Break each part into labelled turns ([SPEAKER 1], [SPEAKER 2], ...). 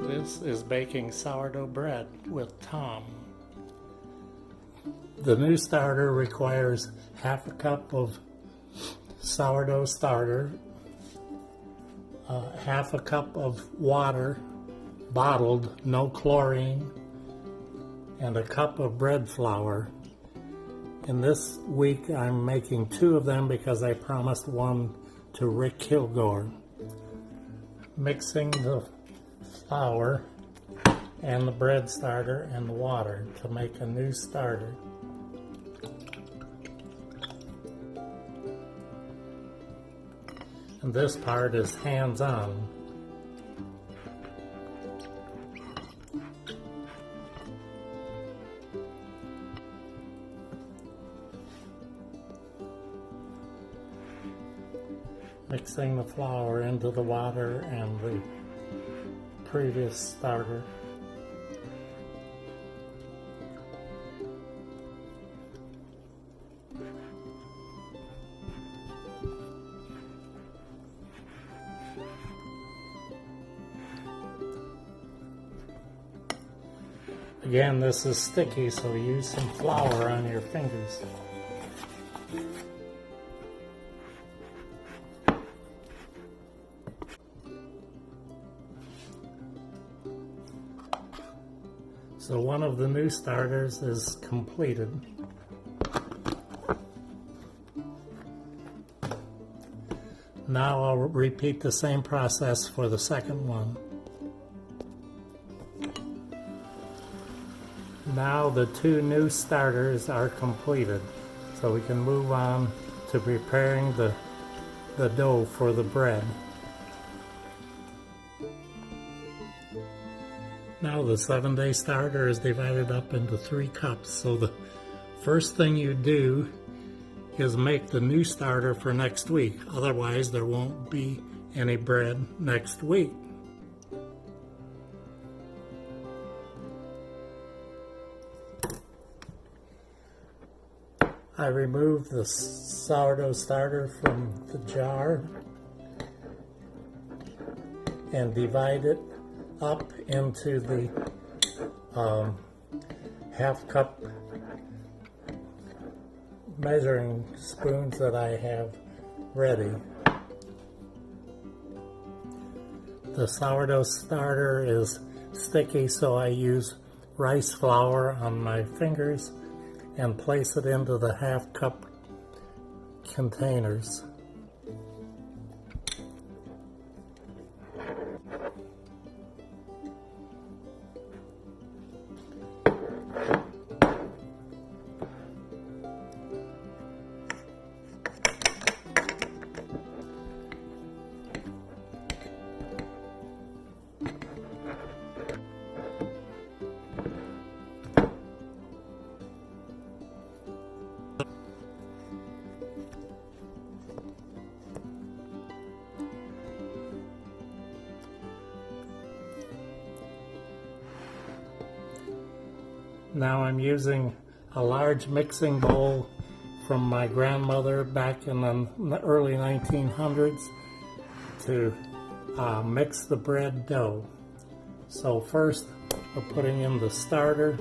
[SPEAKER 1] This is baking sourdough bread with Tom. The new starter requires half a cup of sourdough starter, half a cup of water, bottled, no chlorine, and a cup of bread flour. And this week I'm making 2 of them because I promised one to Rick Kilgore. Mixing the flour and the bread starter and the water to make a new starter. And this part is hands-on. Mixing the flour into the water and the previous starter. Again, this is sticky, so use some flour on your fingers. So one of the new starters is completed. Now I'll repeat the same process for the second one. Now the 2 new starters are completed, so we can move on to preparing the dough for the bread. Now the 7-day starter is divided up into 3 cups, so the first thing you do is make the new starter for next week, otherwise there won't be any bread next week. I remove the sourdough starter from the jar and divide it up into the half-cup measuring spoons that I have ready. The sourdough starter is sticky, so I use rice flour on my fingers and place it into the half-cup containers. Now I'm using a large mixing bowl from my grandmother back in the early 1900s to mix the bread dough. So first we're putting in the starter,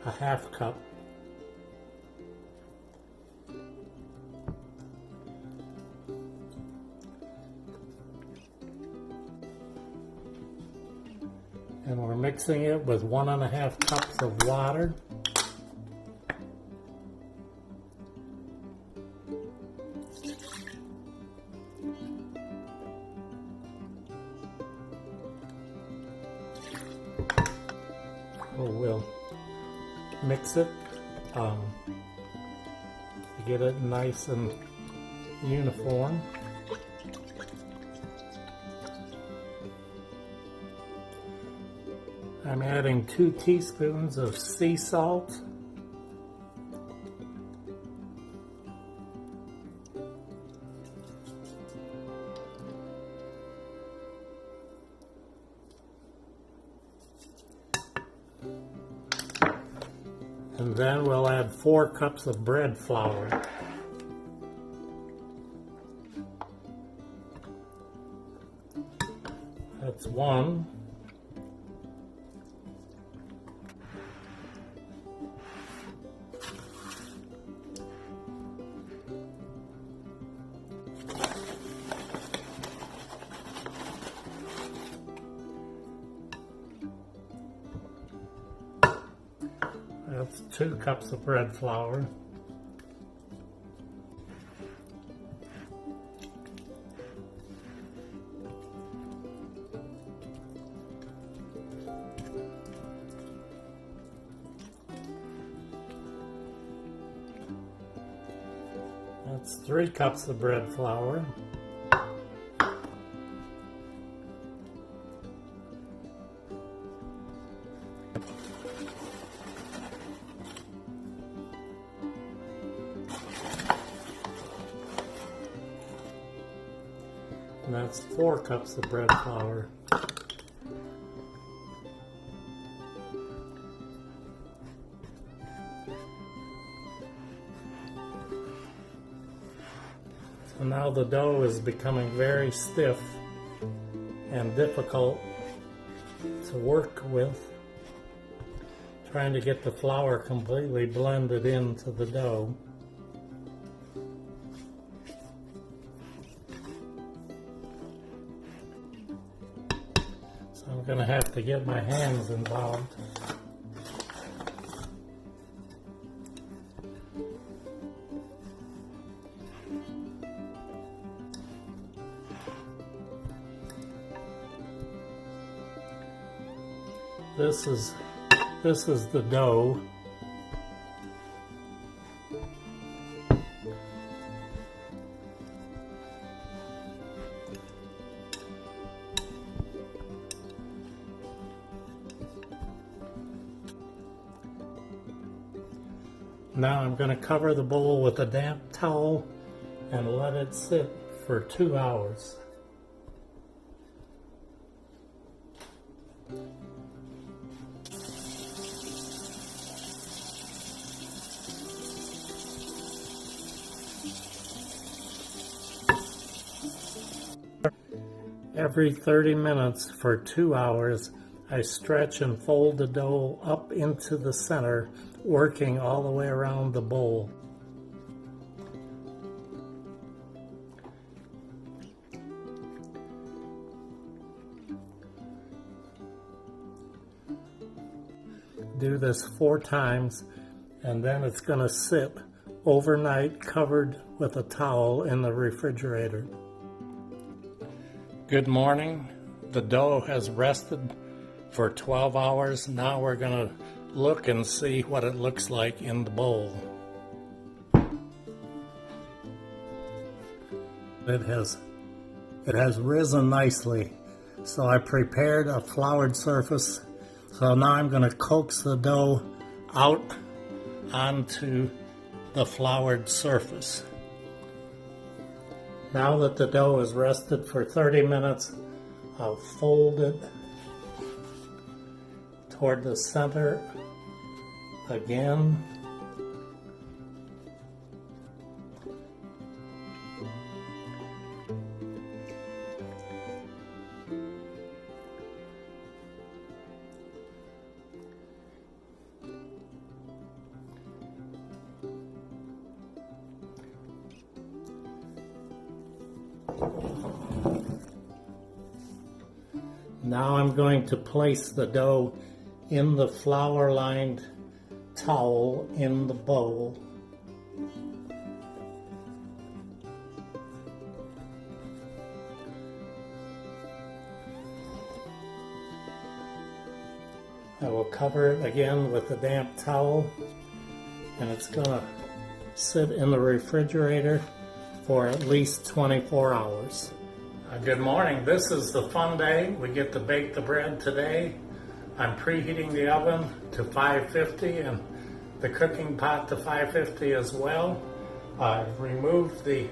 [SPEAKER 1] a half cup. And we're mixing it with 1.5 cups of water. We'll mix it to get it nice and uniform. I'm adding 2 teaspoons of sea salt. And And then we'll add 4 cups of bread flour. That's 1. That's 2 cups of bread flour. That's 3 cups of bread flour. And that's 4 cups of bread flour. So now the dough is becoming very stiff and difficult to work with, trying to get the flour completely blended into the dough. So I'm going to have to get my hands involved. This is the dough. Now I'm going to cover the bowl with a damp towel and let it sit for 2 hours. Every 30 minutes for 2 hours, I stretch and fold the dough up into the center, working all the way around the bowl. Do this 4 times, and then it's going to sit overnight covered with a towel in the refrigerator. Good morning. The dough has rested for 12 hours. Now we're going to look and see what it looks like in the bowl. It has risen nicely. So I prepared a floured surface. So now I'm going to coax the dough out onto the floured surface. Now that the dough is rested for 30 minutes, I'll fold it toward the center again. Now I'm going to place the dough in the flour-lined towel in the bowl. I will cover it again with a damp towel, and it's going to sit in the refrigerator for at least 24 hours. Good morning. This is the fun day. We get to bake the bread today. I'm preheating the oven to 550 and the cooking pot to 550 as well. I've removed the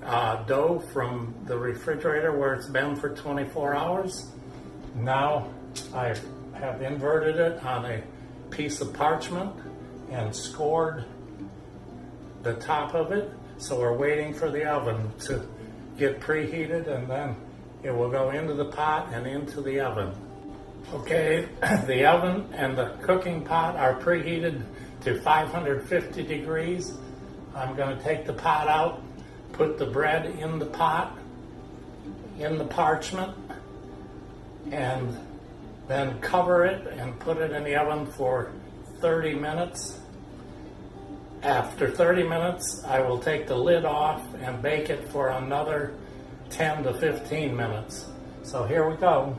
[SPEAKER 1] dough from the refrigerator where it's been for 24 hours. Now I have inverted it on a piece of parchment, and scored the top of it. So we're waiting for the oven to get preheated, and then it will go into the pot and into the oven. Okay, the oven and the cooking pot are preheated to 550 degrees. I'm going to take the pot out, put the bread in the pot, in the parchment, and then cover it and put it in the oven for 30 minutes. After 30 minutes, I will take the lid off and bake it for another 10 to 15 minutes. So here we go.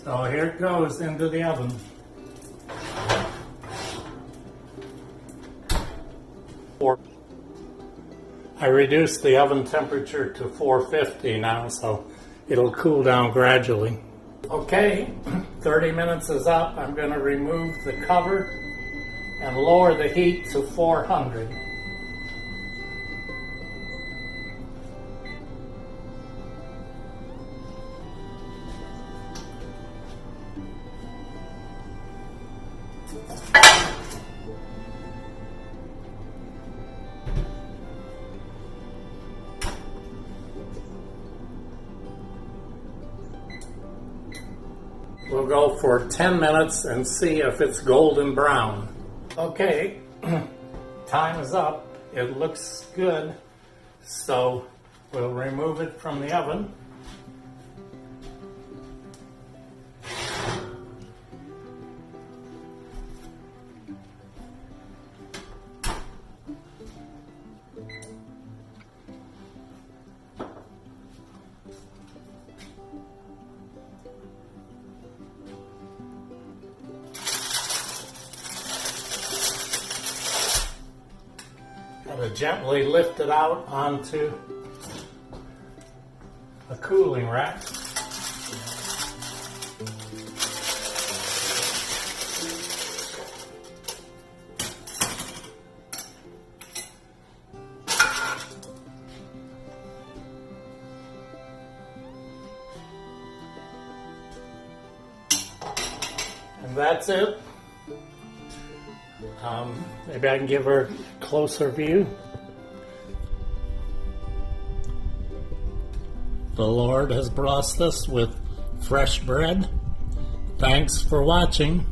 [SPEAKER 1] So here it goes into the oven. I reduced the oven temperature to 450 now, so it'll cool down gradually. Okay, 30 minutes is up. I'm going to remove the cover and lower the heat to 400. We'll go for 10 minutes and see if it's golden brown. Okay, time is up. It looks good. So we'll remove it from the oven. Gotta gently lift it out onto a cooling rack. And that's it. Maybe I can give her a closer view. The Lord has blessed us with fresh bread. Thanks for watching.